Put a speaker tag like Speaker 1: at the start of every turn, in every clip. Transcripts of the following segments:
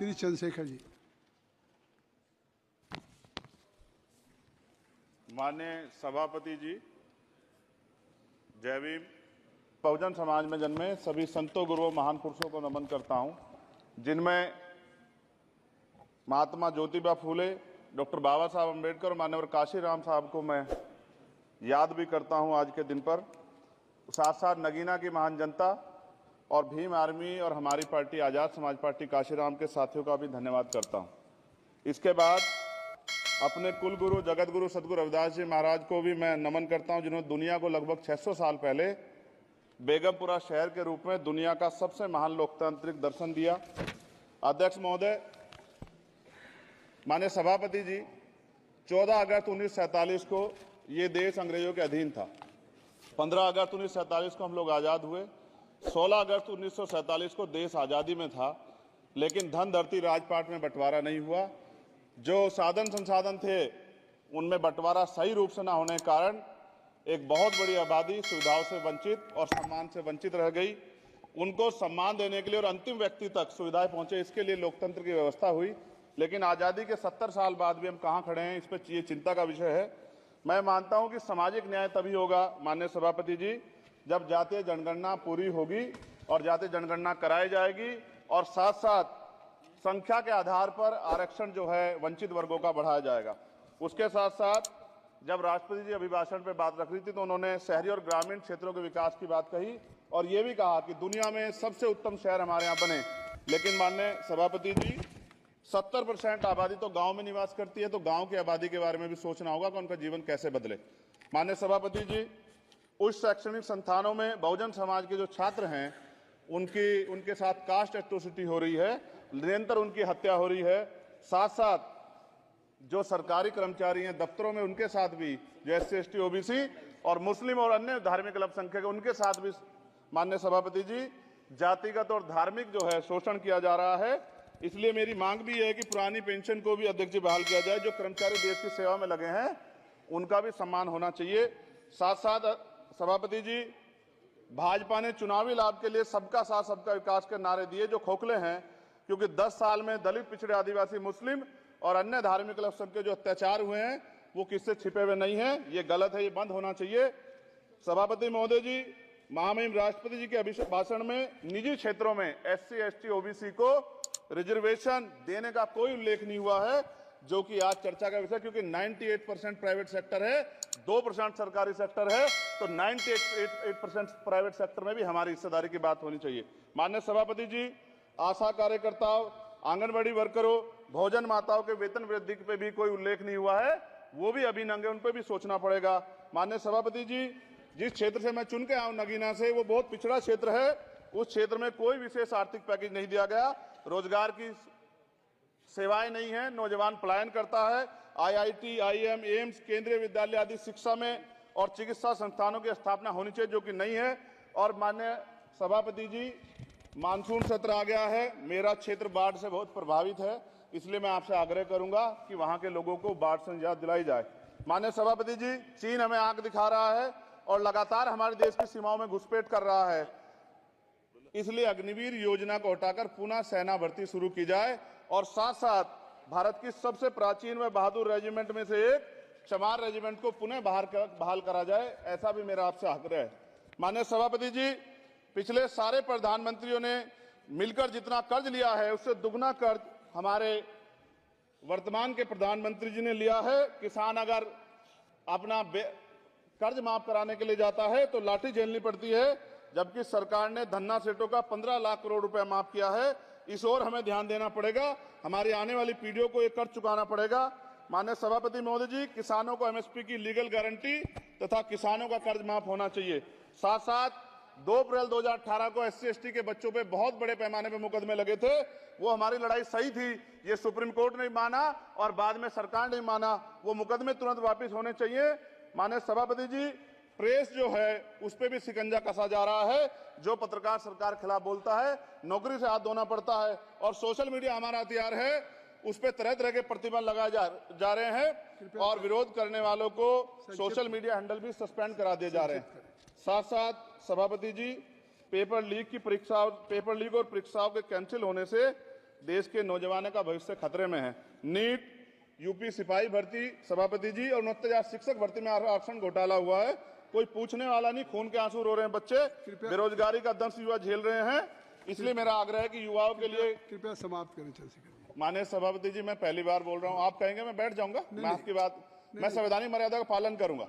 Speaker 1: श्री चंद्रशेखर जी।
Speaker 2: माननीय सभापति जी, जय भीम। बहुजन समाज में जन्मे सभी संतों, गुरुओं, महान पुरुषों को नमन करता हूं, जिनमें महात्मा ज्योतिबा फूले, डॉक्टर बाबा साहब अम्बेडकर, मान्यवर काशीराम साहब को मैं याद भी करता हूं आज के दिन पर। साथ साथ नगीना की महान जनता और भीम आर्मी और हमारी पार्टी आज़ाद समाज पार्टी काशीराम के साथियों का भी धन्यवाद करता हूं। इसके बाद अपने कुल गुरु जगत गुरु सदगुरु रविदास जी महाराज को भी मैं नमन करता हूं, जिन्होंने दुनिया को लगभग 600 साल पहले बेगमपुरा शहर के रूप में दुनिया का सबसे महान लोकतांत्रिक दर्शन दिया। अध्यक्ष महोदय, माननीय सभापति जी, 14 अगस्त 1947 को ये देश अंग्रेजों के अधीन था। 15 अगस्त 1947 को हम लोग आज़ाद हुए। 16 अगस्त 1947 को देश आज़ादी में था, लेकिन धन धरती राजपाट में बंटवारा नहीं हुआ। जो साधन संसाधन थे उनमें बंटवारा सही रूप से न होने के कारण एक बहुत बड़ी आबादी सुविधाओं से वंचित और सम्मान से वंचित रह गई। उनको सम्मान देने के लिए और अंतिम व्यक्ति तक सुविधाएं पहुंचे, इसके लिए लोकतंत्र की व्यवस्था हुई। लेकिन आज़ादी के 70 साल बाद भी हम कहाँ खड़े हैं, इस पर ये चिंता का विषय है। मैं मानता हूं कि सामाजिक न्याय तभी होगा माननीय सभापति जी, जब जातीय जनगणना पूरी होगी और जातीय जनगणना कराई जाएगी और साथ साथ संख्या के आधार पर आरक्षण जो है वंचित वर्गों का बढ़ाया जाएगा। उसके साथ साथ जब राष्ट्रपति जी अभिभाषण पे बात रख रही थी तो उन्होंने शहरी और ग्रामीण क्षेत्रों के विकास की बात कही और ये भी कहा कि दुनिया में सबसे उत्तम शहर हमारे यहाँ बने। लेकिन माननीय सभापति जी, 70% आबादी तो गांव में निवास करती है, तो गांव की आबादी के बारे में भी सोचना होगा कि उनका जीवन कैसे बदले। माननीय सभापति जी, उच्च शैक्षणिक संस्थानों में बहुजन समाज के जो छात्र हैं उनके साथ कास्ट एट्रोसिटी हो रही है, निरंतर उनकी हत्या हो रही है। साथ साथ जो सरकारी कर्मचारी हैं दफ्तरों में, उनके साथ भी जो SC ST OBC और मुस्लिम और अन्य धार्मिक अल्पसंख्यक, उनके साथ भी माननीय सभापति जी जातिगत और धार्मिक जो है शोषण किया जा रहा है। इसलिए मेरी मांग भी है कि पुरानी पेंशन को भी अध्यक्ष जी बहाल किया जाए। जो कर्मचारी देश की सेवा में लगे हैं उनका भी सम्मान होना चाहिए। साथ साथ सभापति जी, भाजपा ने चुनावी लाभ के लिए सबका साथ सबका विकास के नारे दिए जो खोखले हैं, क्योंकि 10 साल में दलित, पिछड़े, आदिवासी, मुस्लिम और अन्य धार्मिक अल्पसंख्यक जो अत्याचार हुए हैं वो किससे छिपे हुए नहीं हैं। ये गलत है, ये बंद होना चाहिए। सभापति महोदय जी, महामहिम राष्ट्रपति जी के अभिभाषण में निजी क्षेत्रों में SC ST OBC को रिजर्वेशन देने का कोई उल्लेख नहीं हुआ है, जो कि आज चर्चा का विषय, क्योंकि 98% प्राइवेट सेक्टर है, 2% सरकारी सेक्टर है, तो 98% प्राइवेट सेक्टर में भी हमारी हिस्सेदारी की बात होनी चाहिए। माननीय सभापति जी, आशा कार्यकर्ताओं, आंगनबाड़ी वर्करों, भोजन माताओं के वेतन वृद्धि पे भी कोई उल्लेख नहीं हुआ है, वो भी अभी नंगे, उन पर भी सोचना पड़ेगा। माननीय सभापति जी, जिस क्षेत्र से मैं चुन के आऊं नगीना से, वो बहुत पिछड़ा क्षेत्र है। उस क्षेत्र में कोई विशेष आर्थिक पैकेज नहीं दिया गया, रोजगार की सेवाएं नहीं है, नौजवान पलायन करता है। IIT, IIM, एम्स, केंद्रीय विद्यालय आदि शिक्षा में और चिकित्सा संस्थानों की स्थापना होनी चाहिए, जो कि नहीं है। और माननीय सभापति जी, मानसून सत्र आ गया है, मेरा क्षेत्र बाढ़ से बहुत प्रभावित है, इसलिए मैं आपसे आग्रह करूंगा कि वहां के लोगों को बाढ़ से निजात दिलाई जाए। माननीय सभापति जी, चीन हमें आंख दिखा रहा है और लगातार हमारे देश की सीमाओं में घुसपैठ कर रहा है, इसलिए अग्निवीर योजना को हटाकर पुनः सेना भर्ती शुरू की जाए और साथ साथ भारत की सबसे प्राचीन व बहादुर रेजिमेंट में से एक चमार रेजिमेंट को पुनः बहाल करा जाए, ऐसा भी मेरा आपसे आग्रह है। माननीय सभापति जी, पिछले सारे प्रधानमंत्रियों ने मिलकर जितना कर्ज लिया है उससे दुगना कर्ज हमारे वर्तमान के प्रधानमंत्री जी ने लिया है। किसान अगर अपना कर्ज माफ कराने के लिए जाता है तो लाठी झेलनी पड़ती है, जबकि सरकार ने धन्ना सेठों का 15 लाख करोड़ रुपया माफ किया है। इस ओर हमें ध्यान देना पड़ेगा, हमारी आने वाली पीढ़ियों को ये कर्ज चुकाना पड़ेगा। माननीय सभापति महोदय जी, किसानों को MSP की लीगल गारंटी तथा किसानों का कर्ज माफ होना चाहिए। साथ साथ 2 अप्रैल 2018 को SC ST के बच्चों पे बहुत बड़े पैमाने पे मुकदमे लगे थे, वो हमारी लड़ाई सही थी, ये सुप्रीम कोर्ट ने माना और बाद में सरकार ने माना, वो मुकदमे तुरंत वापस होने चाहिए। माननीय सभापति जी, प्रेस जो है उस पर भी शिकंजा कसा जा रहा है। जो पत्रकार सरकार खिलाफ बोलता है नौकरी से हाथ धोना पड़ता है, और सोशल मीडिया हमारा हथियार है, उस पर तरह तरह के प्रतिबंध लगाए जा रहे हैं और विरोध करने वालों को सोशल मीडिया हैंडल भी सस्पेंड करा दिए जा रहे हैं। साथ साथ सभापति जी, पेपर लीक और परीक्षाओं के कैंसिल होने से देश के नौजवानों का भविष्य खतरे में है। नीट, यूपी सिपाही भर्ती सभापति जी और 69,000 शिक्षक भर्ती में आरक्षण घोटाला हुआ है, कोई पूछने वाला नहीं, खून के आंसू रो रहे हैं बच्चे, बेरोजगारी का दंश युवा झेल रहे हैं। इसलिए मेरा आग्रह है कि युवाओं के लिए
Speaker 1: कृपया समाप्त करें चंद्रशेखर।
Speaker 2: माननीय सभापति जी, मैं पहली बार बोल रहा हूं, आप कहेंगे मैं बैठ जाऊंगा, मैं आपकी बात, मैं संवैधानिक मर्यादा का पालन करूंगा,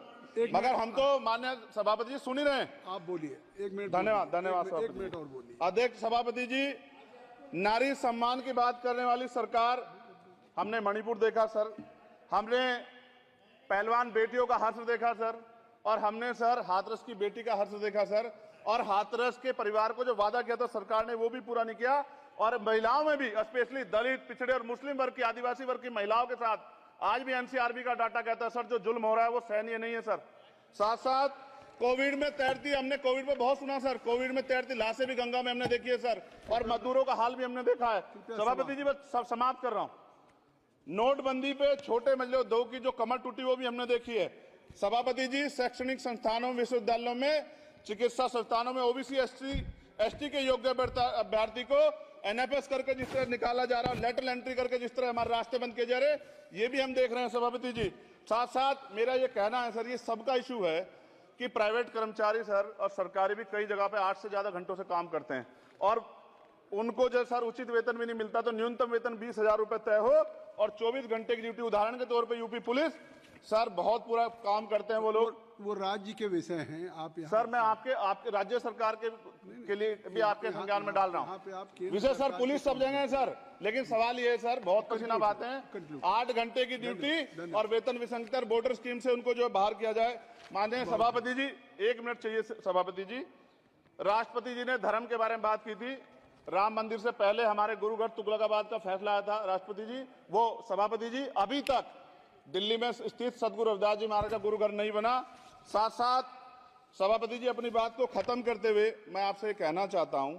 Speaker 2: मगर हम तो माननीय सभापति जी सुन ही रहे हैं।
Speaker 1: आप बोलिए, 1 मिनट।
Speaker 2: धन्यवाद, धन्यवाद।
Speaker 1: 1 मिनट और बोलिए।
Speaker 2: अध्यक्ष सभापति जी, नारी सम्मान की बात करने वाली सरकार, हमने मणिपुर देखा सर, हमने पहलवान बेटियों का हर्ष देखा सर, और हमने सर हाथरस की बेटी का हर्ष देखा सर, और हाथरस के परिवार को जो वादा किया था सरकार ने वो भी पूरा नहीं किया। और महिलाओं में भी, स्पेशली दलित, पिछड़े और मुस्लिम वर्ग की, आदिवासी वर्ग की महिलाओं के साथ आज भी एनसीआरबी का डाटा कहता है सर जो जुल्म हो रहा है वो सहनीय नहीं है सर। साथ साथ कोविड में तैरती, हमने कोविड में बहुत सुना सर, कोविड में तैरती लाशें भी गंगा में हमने देखी है सर, और मजदूरों का हाल भी हमने देखा है। सभापति जी, बस सब समाप्त कर रहा हूं। नोटबंदी पे छोटे मजले उद्योग की जो कमर टूटी वो भी हमने देखी है। सभापति जी, शैक्षणिक संस्थानों, विश्वविद्यालयों में, चिकित्सा संस्थानों में ओबीसी एसटी के योग्य अभ्यर्थी को एनएफएस करके जिस तरह निकाला जा रहा है, लेटरल एंट्री करके जिस तरह हमारे रास्ते बंद किए जा रहे, ये भी हम देख रहे हैं सभापति जी। साथ साथ मेरा ये कहना है सर, ये सबका इशू है कि प्राइवेट कर्मचारी सर और सरकारी भी कई जगह पे 8 से ज्यादा घंटों से काम करते हैं, और उनको जो सर उचित वेतन भी नहीं मिलता, तो न्यूनतम वेतन 20,000 रुपए तय हो और 24 घंटे की ड्यूटी। उदाहरण के तौर पे यूपी पुलिस सर बहुत पूरा काम करते हैं वो लोग।
Speaker 1: वो राज्य के विषय हैं, आप यहाँ
Speaker 2: सर मैं आपके राज्य सरकार के लिए भी आपके संज्ञान में डाल रहा हूँ विषय सर। पुलिस सब जगह है सर, लेकिन सवाल ये है सर, बहुत पसीना बातें हैं, 8 घंटे की ड्यूटी और वेतन विसंगति, बॉर्डर स्कीम से उनको जो बाहर किया जाए। माननीय सभापति जी, 1 मिनट चाहिए सभापति जी। राष्ट्रपति जी ने धर्म के बारे में बात की थी, राम मंदिर से पहले हमारे गुरुगढ़ तुगलकाबाद का फैसला आया था राष्ट्रपति जी, वो सभापति जी अभी तक दिल्ली में स्थित सदगुरु रविदास जी महाराज का गुरुघर नहीं बना। साथ साथ सभापति जी, अपनी बात को खत्म करते हुए मैं आपसे कहना चाहता हूं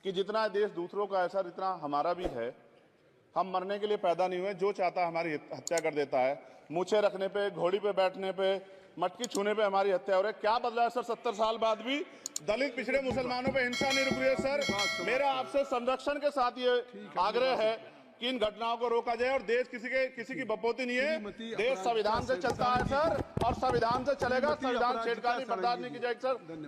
Speaker 2: कि जितना देश दूसरों का है सर, इतना हमारा भी है। हम मरने के लिए पैदा नहीं हुए, जो चाहता है हमारी हत्या कर देता है। मूछे रखने पे, घोड़ी पे बैठने पे, मटकी छूने पे हमारी हत्या हो रही है। क्या बदला है सर 70 साल बाद भी? दलित, पिछड़े, मुसलमानों पे हिंसा नहीं रुक रही है सर। मेरा आपसे संरक्षण के साथ ये आग्रह है कि इन घटनाओं को रोका जाए, और देश किसी की बपोती नहीं है, देश संविधान से चलता है सर, और संविधान से चलेगा। संविधान छेड़खानी बर्दाश्त नहीं की जाएगी सर।